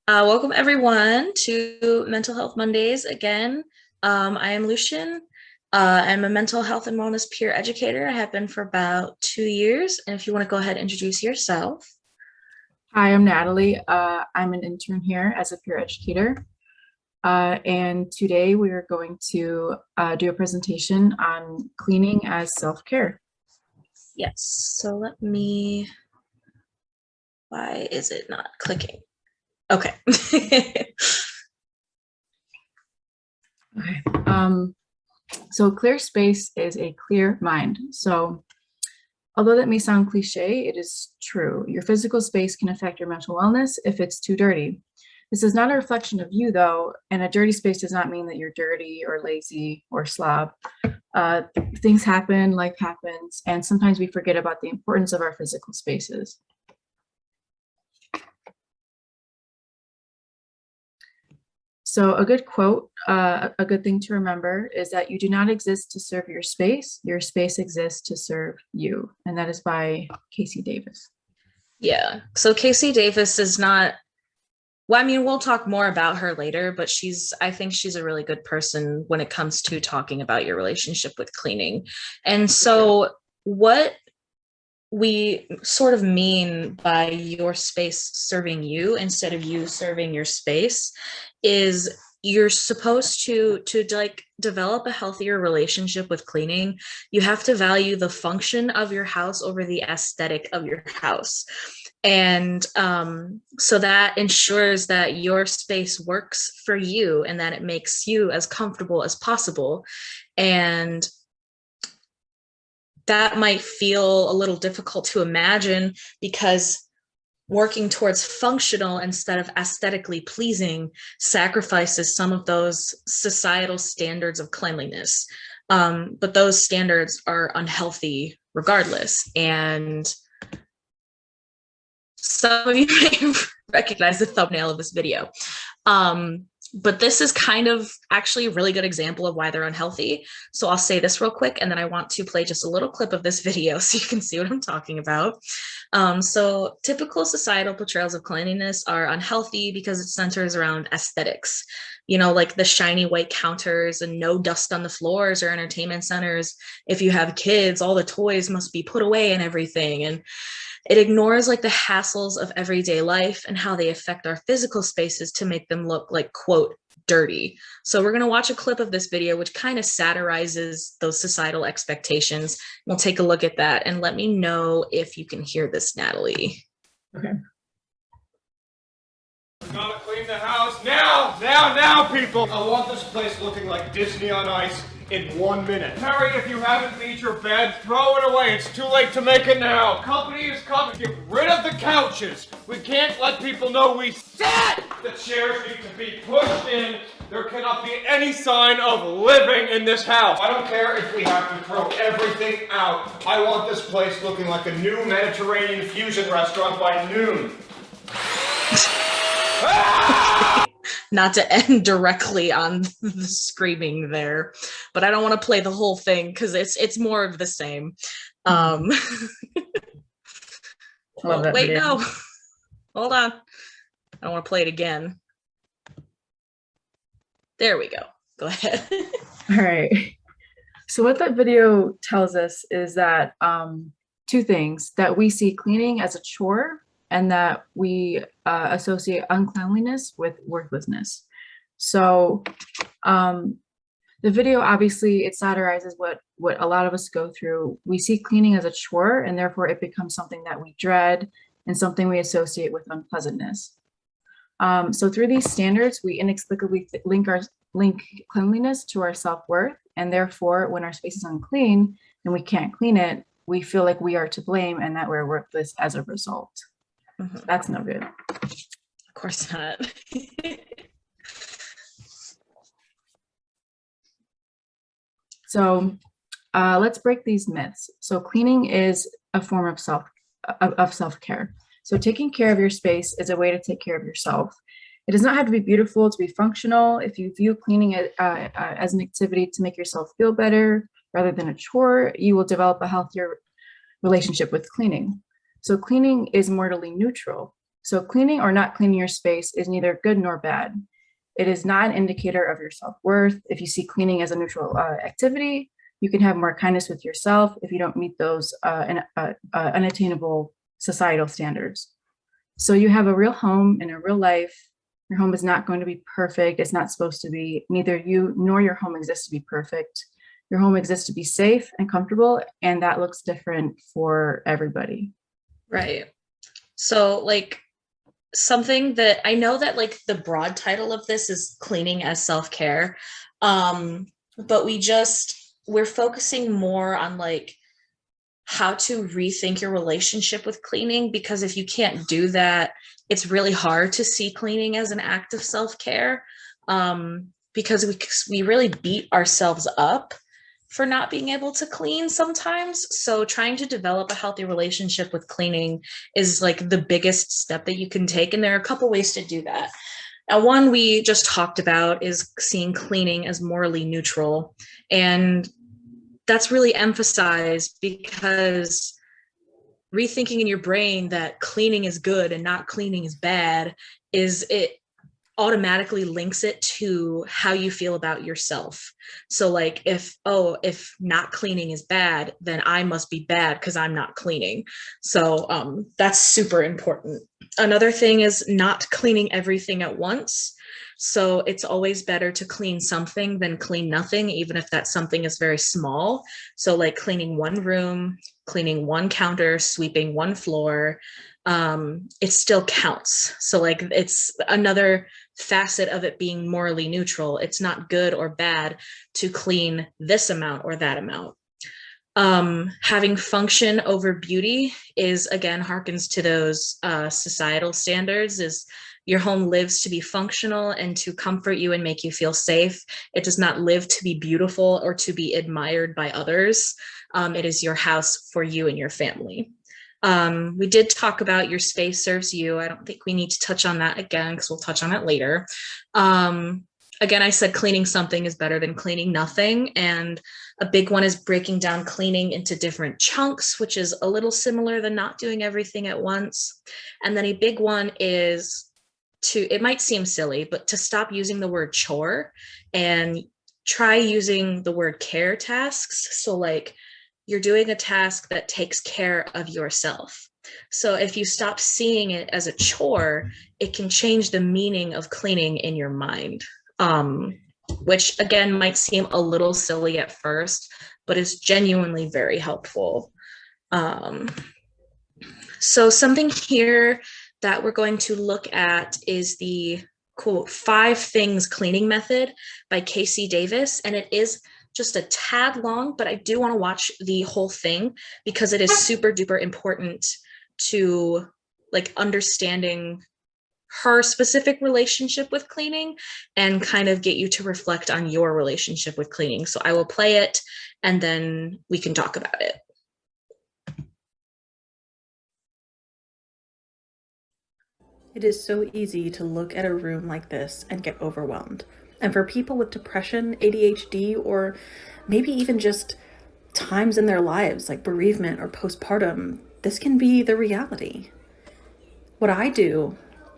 Welcome everyone to Mental Health Mondays again. I am Lucian. I'm a mental health and wellness peer educator. I have been for about 2 years. And if you want to go ahead and introduce yourself. Hi, I'm Natalie. I'm an intern here as a peer educator. And today we are going to do a presentation on cleaning as self-care. Yes, so why is it not clicking? Okay. Okay. So clear space is a clear mind. So although that may sound cliche, it is true. Your physical space can affect your mental wellness if it's too dirty. This is not a reflection of you though, and a dirty space does not mean that you're dirty or lazy or slob. Things happen, life happens, and sometimes we forget about the importance of our physical spaces. So a good quote, a good thing to remember is that you do not exist to serve your space exists to serve you. And that is by Casey Davis. Yeah, so Casey Davis is not, well, I mean, we'll talk more about her later, but I think she's a really good person when it comes to talking about your relationship with cleaning. And so what we sort of mean by your space serving you instead of you serving your space is you're supposed to like develop a healthier relationship with cleaning. You have to value the function of your house over the aesthetic of your house. And so that ensures that your space works for you and that it makes you as comfortable as possible. And that might feel a little difficult to imagine because working towards functional instead of aesthetically pleasing sacrifices some of those societal standards of cleanliness. But those standards are unhealthy regardless. And some of you may recognize the thumbnail of this video. But this is kind of actually a really good example of why they're unhealthy. So I'll say this real quick, and then I want to play just a little clip of this video so you can see what I'm talking about. So typical societal portrayals of cleanliness are unhealthy because it centers around aesthetics, you know, like the shiny white counters and no dust on the floors or entertainment centers. If you have kids, all the toys must be put away and everything. And it ignores like the hassles of everyday life and how they affect our physical spaces to make them look like, quote, dirty. So we're going to watch a clip of this video, which kind of satirizes those societal expectations. We'll take a look at that and let me know if you can hear this, Natalie. Okay. Gotta clean the house now, people! I want this place looking like Disney on Ice in 1 minute. Harry, if you haven't made your bed, throw it away. It's too late to make it now. Company is coming. Get rid of the couches. We can't let people know we sat. The chairs need to be pushed in. There cannot be any sign of living in this house. I don't care if we have to throw everything out. I want this place looking like a new Mediterranean fusion restaurant by noon. Not to end directly on the screaming there, but I don't want to play the whole thing because it's more of the same. Love that Wait, video. no, hold on. I don't want to play it again. There we go. Go ahead. All right. So what that video tells us is that two things: that we see cleaning as a chore, and that we associate uncleanliness with worthlessness. So the video, obviously, it satirizes what a lot of us go through. We see cleaning as a chore, and therefore it becomes something that we dread and something we associate with unpleasantness. So through these standards, we inexplicably link cleanliness to our self-worth, and therefore when our space is unclean and we can't clean it, we feel like we are to blame and that we're worthless as a result. Mm-hmm. That's no good. Of course not. So let's break these myths. So cleaning is a form of self-care. So taking care of your space is a way to take care of yourself. It does not have to be beautiful to be functional. If you view cleaning as an activity to make yourself feel better rather than a chore, you will develop a healthier relationship with cleaning. So cleaning is morally neutral. So cleaning or not cleaning your space is neither good nor bad. It is not an indicator of your self-worth. If you see cleaning as a neutral activity, you can have more kindness with yourself if you don't meet those unattainable societal standards. So you have a real home in a real life. Your home is not going to be perfect. It's not supposed to be. Neither you nor your home exists to be perfect. Your home exists to be safe and comfortable, and that looks different for everybody. Right. So like something that I know that like the broad title of this is cleaning as self-care. But we're focusing more on like how to rethink your relationship with cleaning, because if you can't do that, it's really hard to see cleaning as an act of self-care, because we really beat ourselves up for not being able to clean sometimes. So trying to develop a healthy relationship with cleaning is like the biggest step that you can take. And there are a couple ways to do that. Now, one we just talked about is seeing cleaning as morally neutral. And that's really emphasized because rethinking in your brain that cleaning is good and not cleaning is bad it automatically links it to how you feel about yourself. So like if not cleaning is bad, then I must be bad because I'm not cleaning. So that's super important. Another thing is not cleaning everything at once. So it's always better to clean something than clean nothing, even if that something is very small. So like cleaning one room, cleaning one counter, sweeping one floor, it still counts. So like it's another facet of it being morally neutral. It's not good or bad to clean this amount or that amount. Having function over beauty is, again, harkens to those societal standards. Is your home lives to be functional and to comfort you and make you feel safe. It does not live to be beautiful or to be admired by others. It is your house for you and your family. We did talk about your space serves you. I don't think we need to touch on that again because we'll touch on it later. Again, I said cleaning something is better than cleaning nothing. And a big one is breaking down cleaning into different chunks, which is a little similar than not doing everything at once. And then a big one is it might seem silly, but to stop using the word chore and try using the word care tasks. So like you're doing a task that takes care of yourself. So if you stop seeing it as a chore, it can change the meaning of cleaning in your mind, which again might seem a little silly at first, but is genuinely very helpful. So something here that we're going to look at is the quote 5 things cleaning method by Casey Davis. And it is just a tad long, but I do want to watch the whole thing because it is super duper important to like understanding her specific relationship with cleaning and kind of get you to reflect on your relationship with cleaning. So I will play it and then we can talk about it. It is so easy to look at a room like this and get overwhelmed. And for people with depression, ADHD, or maybe even just times in their lives like bereavement or postpartum, this can be the reality. What I do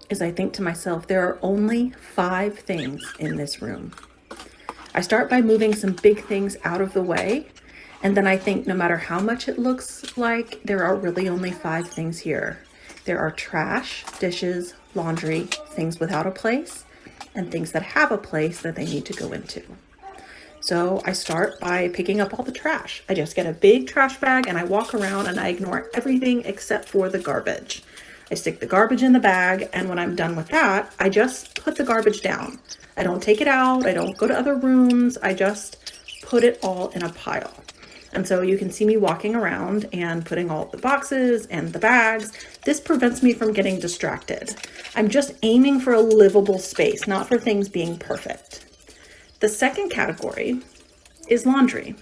is I think to myself, there are only 5 things in this room. I start by moving some big things out of the way. And then I think no matter how much it looks like, there are really only 5 things here. There are trash, dishes, laundry, things without a place, and things that have a place that they need to go into. So I start by picking up all the trash. I just get a big trash bag and I walk around and I ignore everything except for the garbage. I stick the garbage in the bag, and when I'm done with that, I just put the garbage down. I don't take it out. I don't go to other rooms. I just put it all in a pile. And so you can see me walking around and putting all the boxes and the bags. This prevents me from getting distracted. I'm just aiming for a livable space, not for things being perfect. The second category is laundry.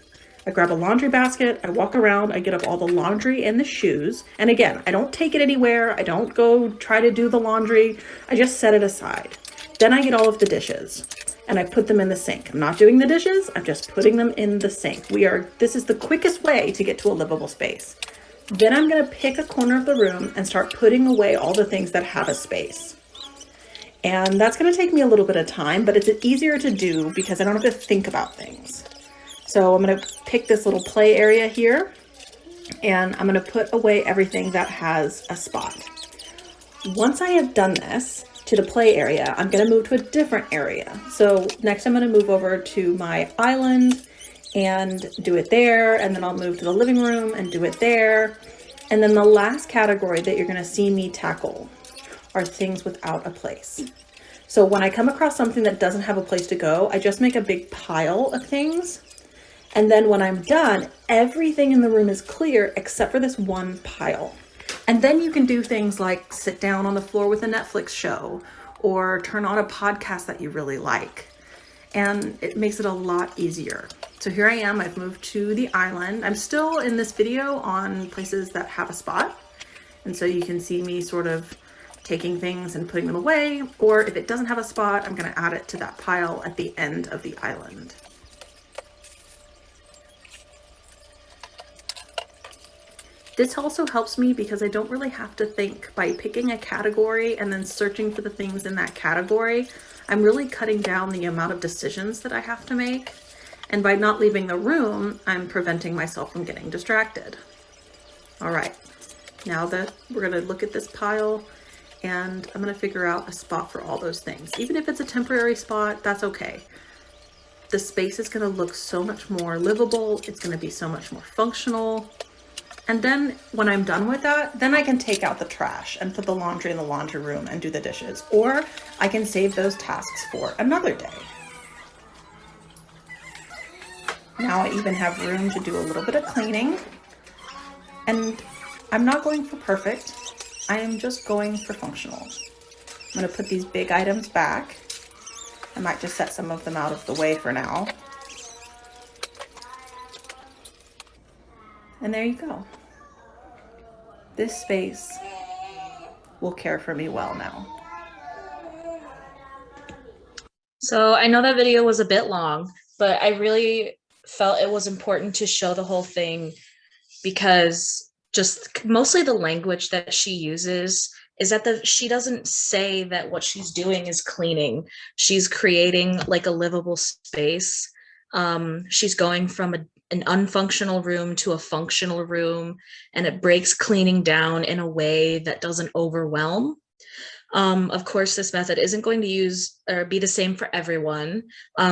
I grab a laundry basket, I walk around, I get up all the laundry and the shoes. And again, I don't take it anywhere. I don't go try to do the laundry. I just set it aside. Then I get all of the dishes and I put them in the sink. I'm not doing the dishes, I'm just putting them in the sink. This is the quickest way to get to a livable space. Then I'm going to pick a corner of the room and start putting away all the things that have a space. And that's going to take me a little bit of time, but it's easier to do because I don't have to think about things. So I'm going to pick this little play area here, and I'm going to put away everything that has a spot. Once I have done this to the play area, I'm going to move to a different area. So next I'm going to move over to my island and do it there, and then I'll move to the living room and do it there. And then the last category that you're going to see me tackle are things without a place. So when I come across something that doesn't have a place to go, I just make a big pile of things. And then when I'm done, everything in the room is clear except for this one pile. And then you can do things like sit down on the floor with a Netflix show or turn on a podcast that you really like. And it makes it a lot easier. So here I am, I've moved to the island. I'm still in this video on places that have a spot. And so you can see me sort of taking things and putting them away, or if it doesn't have a spot, I'm going to add it to that pile at the end of the island. This also helps me because I don't really have to think. By picking a category and then searching for the things in that category, I'm really cutting down the amount of decisions that I have to make. And by not leaving the room, I'm preventing myself from getting distracted. All right, now that we're going to look at this pile, and I'm going to figure out a spot for all those things. Even if it's a temporary spot, that's okay. The space is going to look so much more livable. It's going to be so much more functional. And then when I'm done with that, then I can take out the trash and put the laundry in the laundry room and do the dishes. Or I can save those tasks for another day. Now I even have room to do a little bit of cleaning. And I'm not going for perfect. I am just going for functional. I'm going to put these big items back. I might just set some of them out of the way for now. And there you go. This space will care for me well now. So I know that video was a bit long, but I really felt it was important to show the whole thing because just mostly the language that she uses is that she doesn't say that what she's doing is cleaning. She's creating like a livable space. She's going from an unfunctional room to a functional room, and it breaks cleaning down in a way that doesn't overwhelm. Of course, this method isn't going to use or be the same for everyone.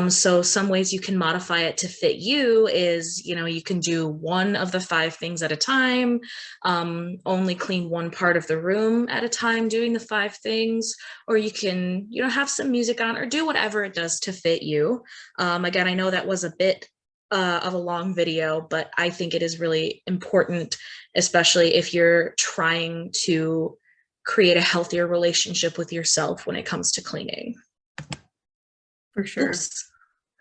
So some ways you can modify it to fit you is, you can do one of the 5 things at a time, only clean one part of the room at a time doing the 5 things, or you can, have some music on or do whatever it does to fit you. Again, I know that was a bit of a long video, but I think it is really important, especially if you're trying to create a healthier relationship with yourself when it comes to cleaning. For sure. Oops.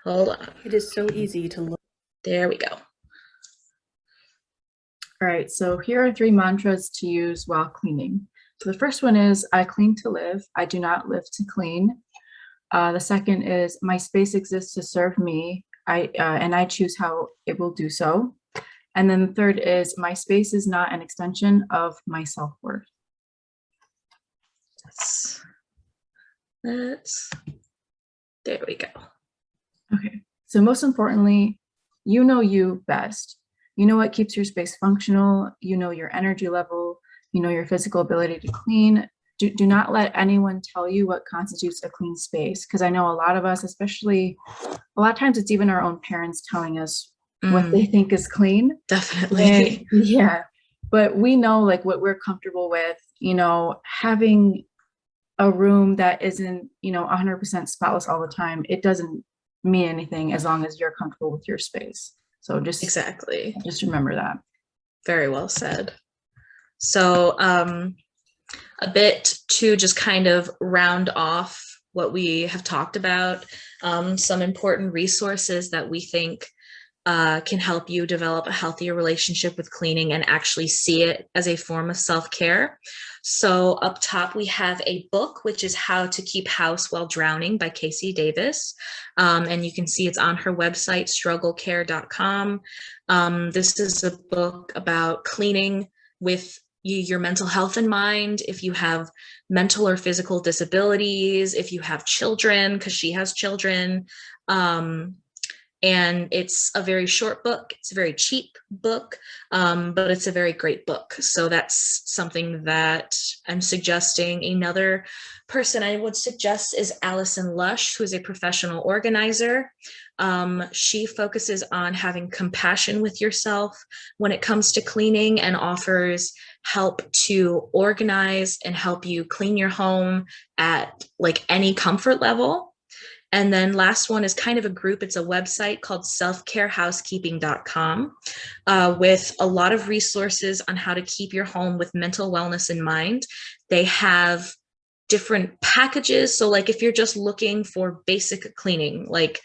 Hold on. It is so easy to look. There we go. All right, so here are 3 mantras to use while cleaning. So the first one is, I clean to live. I do not live to clean. The second is, my space exists to serve me. And I choose how it will do so. And then the third is, my space is not an extension of my self-worth. There we go. Okay, so most importantly, you know you best. You know what keeps your space functional. You know your energy level. You know your physical ability to clean. Do not let anyone tell you what constitutes a clean space, because I know a lot of us, especially a lot of times it's even our own parents telling us what they think is clean. Definitely. And, yeah, but we know like what we're comfortable with. Having a room that isn't 100% spotless all the time, it doesn't mean anything as long as you're comfortable with your space. So just remember that. Very well said. So a bit to just kind of round off what we have talked about, some important resources that we think can help you develop a healthier relationship with cleaning and actually see it as a form of self-care. So up top, we have a book, which is How to Keep House While Drowning by Casey Davis. And you can see it's on her website, strugglecare.com. This is a book about cleaning with your mental health in mind, if you have mental or physical disabilities, if you have children, because she has children. And it's a very short book. It's a very cheap book, but it's a very great book. So that's something that I'm suggesting. Another person I would suggest is Allison Lush, who is a professional organizer. She focuses on having compassion with yourself when it comes to cleaning, and offers help to organize and help you clean your home at like any comfort level. And then last one is kind of a group. It's a website called selfcarehousekeeping.com with a lot of resources on how to keep your home with mental wellness in mind. They have different packages. So like if you're just looking for basic cleaning, like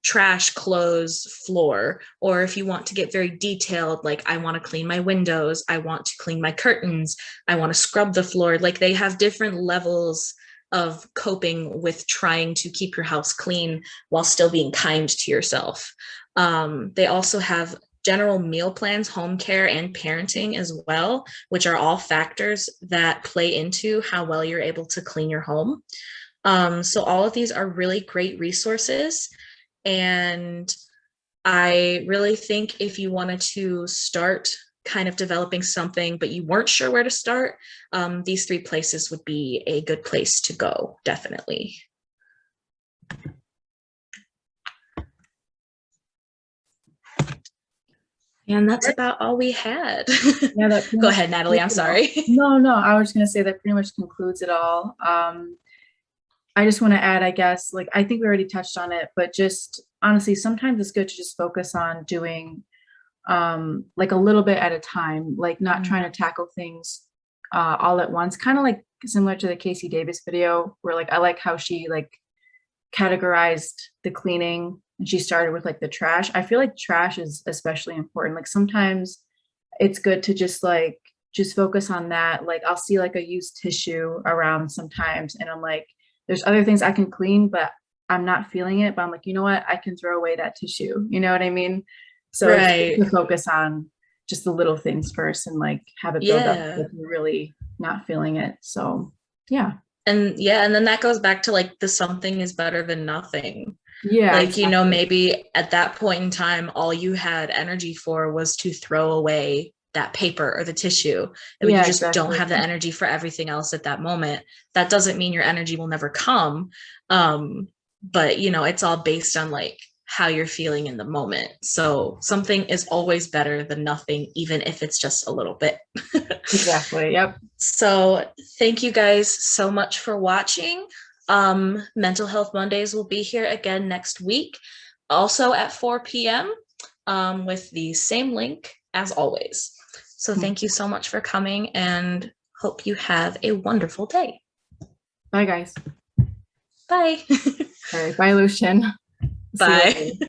trash, clothes, floor, or if you want to get very detailed, like I want to clean my windows, I want to clean my curtains, I want to scrub the floor, like they have different levels of coping with trying to keep your house clean while still being kind to yourself. They also have general meal plans, home care, and parenting as well, which are all factors that play into how well you're able to clean your home. So all of these are really great resources. And I really think if you wanted to start kind of developing something, but you weren't sure where to start, these 3 places would be a good place to go, definitely. And that's about all we had. Yeah, go ahead, Natalie. I'm sorry. No, I was going to say that pretty much concludes it all. I just want to add, I guess, like, I think we already touched on it, but just honestly, sometimes it's good to just focus on doing like a little bit at a time, like not trying to tackle things all at once, kind of like similar to the Casey Davis video, where like I like how she like categorized the cleaning, and she started with like the trash. I feel like trash is especially important. Like sometimes it's good to just focus on that. Like I'll see like a used tissue around sometimes, and I'm like, there's other things I can clean, but I'm not feeling it. But I'm like, you know what? I can throw away that tissue. You know what I mean? So right. It's good to focus on just the little things first, and like have it build up if you're really not feeling it. So yeah. And then that goes back to like the something is better than nothing. Yeah. Like, exactly. you know, maybe at that point in time, all you had energy for was to throw away that paper or the tissue. And you just don't have the energy for everything else at that moment. That doesn't mean your energy will never come. But, you know, it's all based on like how you're feeling in the moment. So something is always better than nothing, even if it's just a little bit. Exactly. Yep. So thank you guys so much for watching. Mental Health Mondays will be here again next week, also at 4 p.m. With the same link as always. So thank you so much for coming, and hope you have a wonderful day. Bye, guys. Bye. All right. Bye, Lucian. Bye.